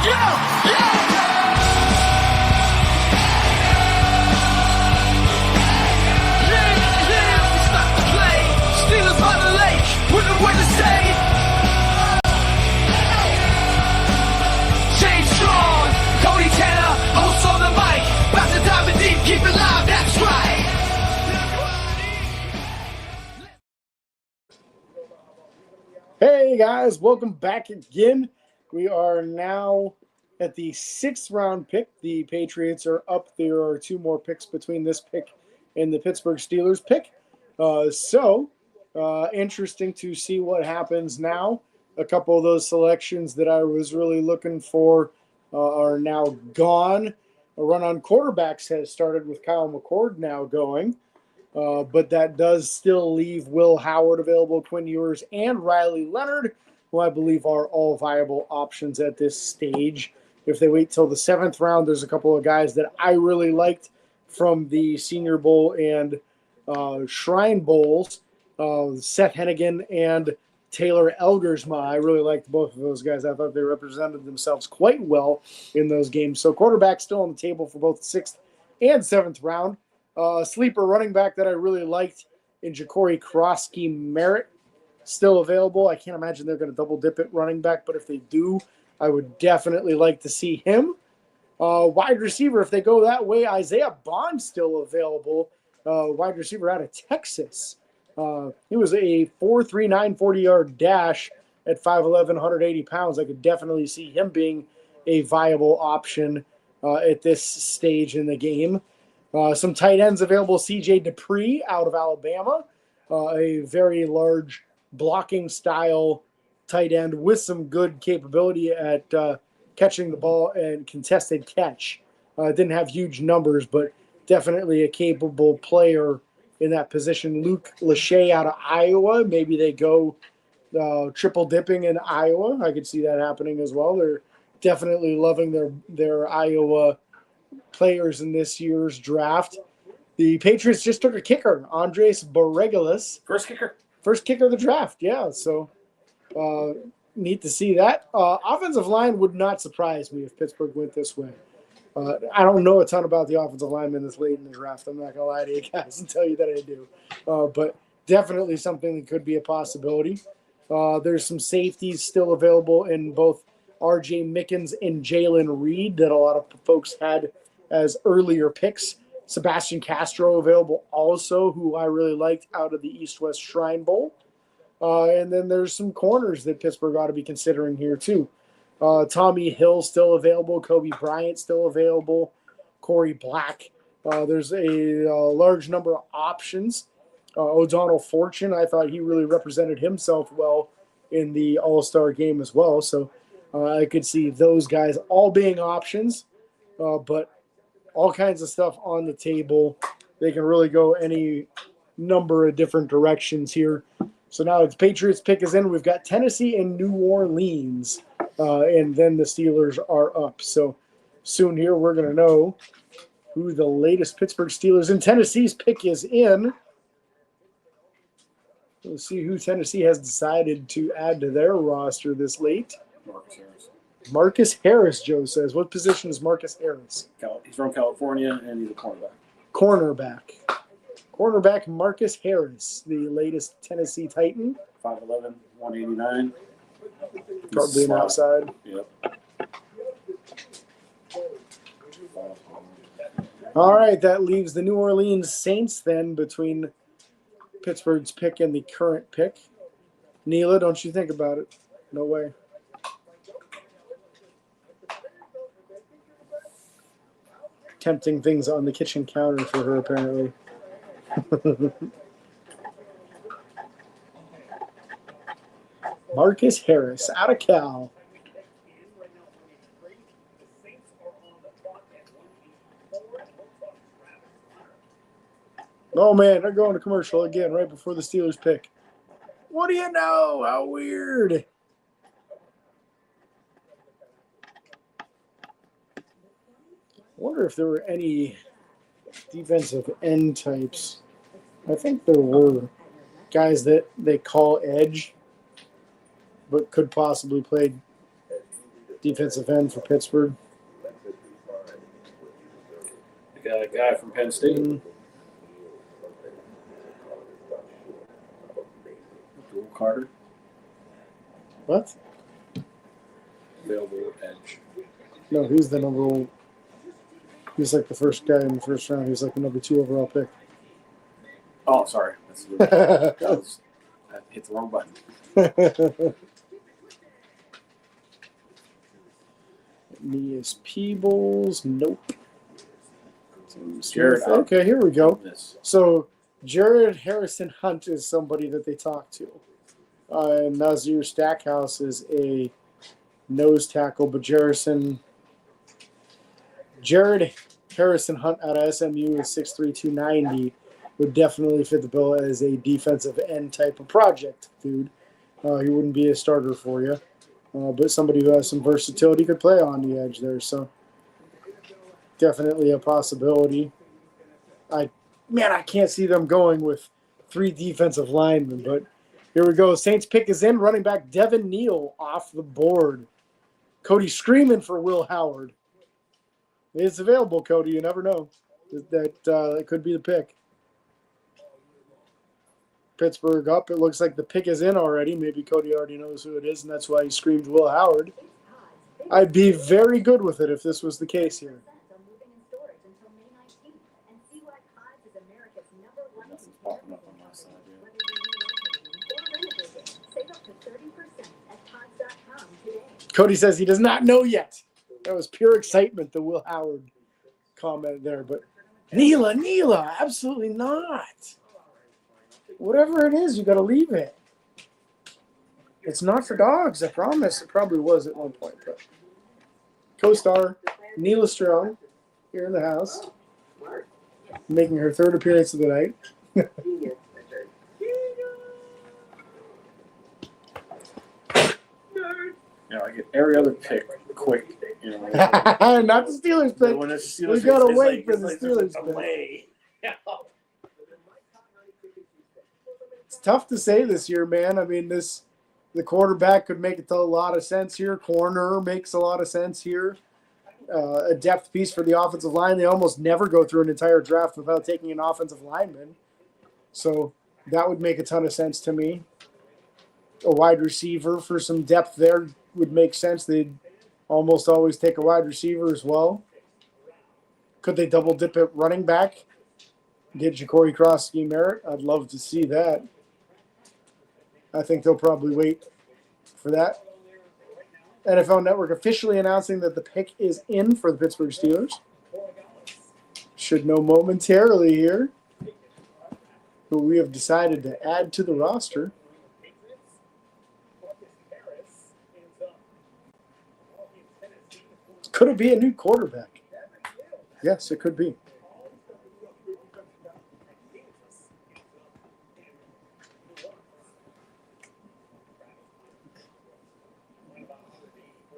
Hey guys, welcome back again. We are now at the 6th round pick. The Patriots are up. There are 2 more picks between this pick and the Pittsburgh Steelers pick. Interesting to see what happens now. A couple of those selections that I was really looking for are now gone. A run on quarterbacks has started with Kyle McCord now going. But that does still leave Will Howard available, Quinn Ewers, and Riley Leonard, who I believe are all viable options at this stage. If they wait till the 7th round, there's a couple of guys that I really liked from the Senior Bowl and Shrine Bowls, Seth Hennigan and Taylor Elgersma. I really liked both of those guys. I thought they represented themselves quite well in those games. So quarterback still on the table for both the 6th and 7th round. Sleeper running back that I really liked in Ja'Cory Krosky-Merritt still available. I can't imagine they're going to double dip at running back, but if they do, I would definitely like to see him. Wide receiver, if they go that way, Isaiah Bond still available. Wide receiver out of Texas. He was a 4.39 40-yard dash at 5'11", 180 pounds. I could definitely see him being a viable option at this stage in the game. Some tight ends available. C.J. Dupree out of Alabama, a very large blocking style tight end with some good capability at catching the ball and contested catch. Didn't have huge numbers, but definitely a capable player in that position. Luke Lachey out of Iowa. Maybe they go triple dipping in Iowa. I could see that happening as well. They're definitely loving their Iowa players in this year's draft. The Patriots just took a kicker, Andres Borregales. First kicker of the draft, yeah. So neat to see that. Offensive line would not surprise me if Pittsburgh went this way. I don't know a ton about the offensive linemen this late in the draft. I'm not going to lie to you guys and tell you that I do. But definitely something that could be a possibility. There's some safeties still available in both R.J. Mickens and Jalen Reed that a lot of folks had as earlier picks. Sebastian Castro available also, who I really liked out of the East-West Shrine Bowl. And then there's some corners that Pittsburgh ought to be considering here too. Tommy Hill still available. Kobe Bryant still available. Corey Black. There's a large number of options. O'Donnell Fortune, I thought he really represented himself well in the All-Star game as well. So I could see those guys all being options, but all kinds of stuff on the table. They can really go any number of different directions here. So now the Patriots pick is in. We've got Tennessee and New Orleans, and then the Steelers are up. So soon here we're going to know who the latest Pittsburgh Steelers and Tennessee's pick is in. We'll see who Tennessee has decided to add to their roster this late. Marcus Harris, Joe says. What position is Marcus Harris? He's from California, and he's a Cornerback Marcus Harris, the latest Tennessee Titan. 5'11", 189. Probably an outside. Yep. All right, that leaves the New Orleans Saints then between Pittsburgh's pick and the current pick. Neela, don't you think about it? No way. Tempting things on the kitchen counter for her, apparently. Marcus Harris, out of Cal. Oh, man, they're going to commercial again right before the Steelers pick. What do you know? How weird. I wonder if there were any defensive end types. I think there were guys that they call edge, but could possibly play defensive end for Pittsburgh. We got a guy from Penn State. Joel Carter. What? Available edge. No, he's the number one. He's like the first guy in the first round. He's like the number 2 overall pick. Oh, sorry. I hit the wrong button. Aeneas Peebles. Nope. Jared, okay, here we go. This. So Jared Harrison Hunt is somebody that they talk to. And Nazir Stackhouse is a nose tackle, but Jared Harrison Hunt out of SMU is 6'3", 290. Would definitely fit the bill as a defensive end type of project, dude. He wouldn't be a starter for you. But somebody who has some versatility could play on the edge there. So definitely a possibility. I can't see them going with 3 defensive linemen, but here we go. Saints pick is in. Running back Devin Neal off the board. Cody screaming for Will Howard. It's available, Cody. You never know. That could be the pick. Pittsburgh up. It looks like the pick is in already. Maybe Cody already knows who it is, and that's why he screamed Will Howard. I'd be very good with it if this was the case here. Nothing's popping up on my side here. Cody says he does not know yet. That was pure excitement, the Will Howard comment there. But Neela, absolutely not. Whatever it is, you got to leave it. It's not for dogs, I promise. It probably was at one point. But co-star Neela Strong here in the house, making her 3rd appearance of the night. I get every other pick quick. Not the Steelers pick. When it's Steelers, We gotta it's wait for the there's Steelers a pick. delay. It's tough to say this year, man. I mean, the quarterback could make a lot of sense here. Corner makes a lot of sense here. A depth piece for the offensive line. They almost never go through an entire draft without taking an offensive lineman. So that would make a ton of sense to me. A wide receiver for some depth there would make sense. They'd almost always take a wide receiver as well. Could they double dip at running back? Get Ja'Cory Cross-Ski Merritt? I'd love to see that. I think they'll probably wait for that. NFL Network officially announcing that the pick is in for the Pittsburgh Steelers. Should know momentarily here who we have decided to add to the roster. Could it be a new quarterback? Yes, it could be.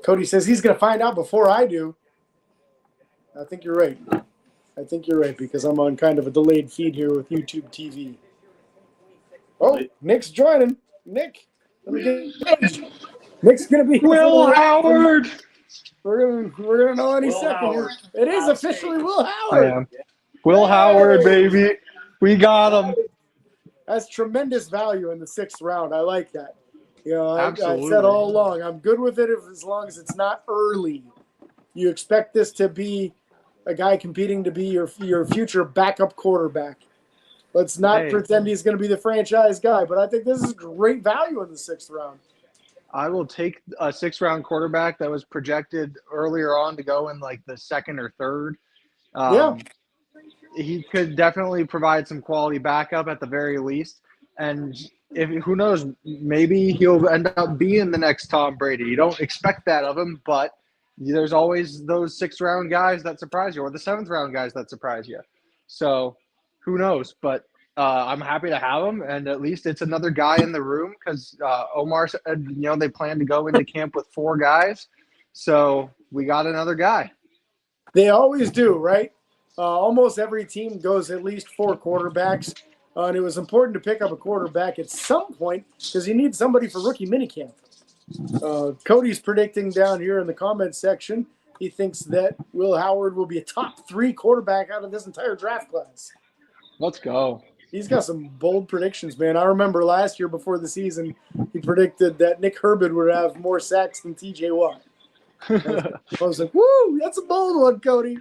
Cody says he's going to find out before I do. I think you're right. Because I'm on kind of a delayed feed here with YouTube TV. Oh, Nick's joining. Nick, let me get Nick's going to be Will Howard. We're gonna know any Will second Howard. here. It is officially Will I Howard. am. Will Howard, baby. We got him. That's tremendous value in the 6th round. I like that. You know, I Absolutely. said all along, I'm good with it as long as it's not early. You expect this to be a guy competing to be your future backup quarterback. Let's not pretend he's going to be the franchise guy, but I think this is great value in the 6th round. I will take a 6th-round quarterback that was projected earlier on to go in like the 2nd or 3rd. Yeah. He could definitely provide some quality backup at the very least. And who knows, maybe he'll end up being the next Tom Brady. You don't expect that of him, but there's always those 6th-round guys that surprise you or the 7th-round guys that surprise you. So who knows? But I'm happy to have him, and at least it's another guy in the room because Omar said, they plan to go into camp with 4 guys. So we got another guy. They always do, right? Almost every team goes at least 4 quarterbacks. And it was important to pick up a quarterback at some point because you need somebody for rookie minicamp. Cody's predicting down here in the comment section. He thinks that Will Howard will be a top 3 quarterback out of this entire draft class. Let's go. He's got some bold predictions, man. I remember last year before the season, he predicted that Nick Herbig would have more sacks than TJ Watt. I was like, woo, that's a bold one, Cody.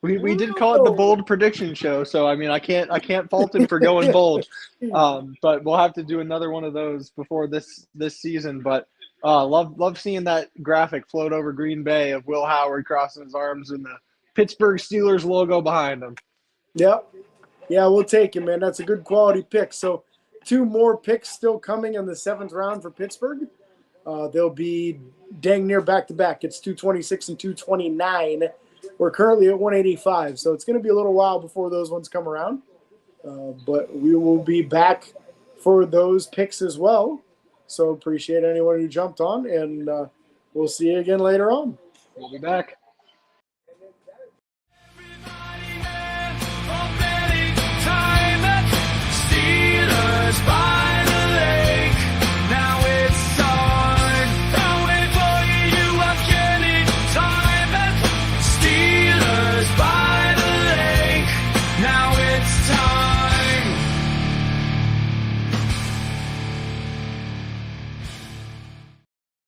We did call it the bold prediction show, so I mean I can't fault him for going bold. But we'll have to do another one of those before this season. But love seeing that graphic float over Green Bay of Will Howard crossing his arms and the Pittsburgh Steelers logo behind him. Yep. Yeah, we'll take him, man. That's a good quality pick. So 2 more picks still coming in the 7th round for Pittsburgh. They'll be dang near back-to-back. It's 226 and 229. We're currently at 185, so it's going to be a little while before those ones come around. But we will be back for those picks as well. So appreciate anyone who jumped on, and we'll see you again later on. We'll be back. Steelers by the lake. Now it's on. Don't wait for you. I'm getting time. Steelers by the lake. Now it's time.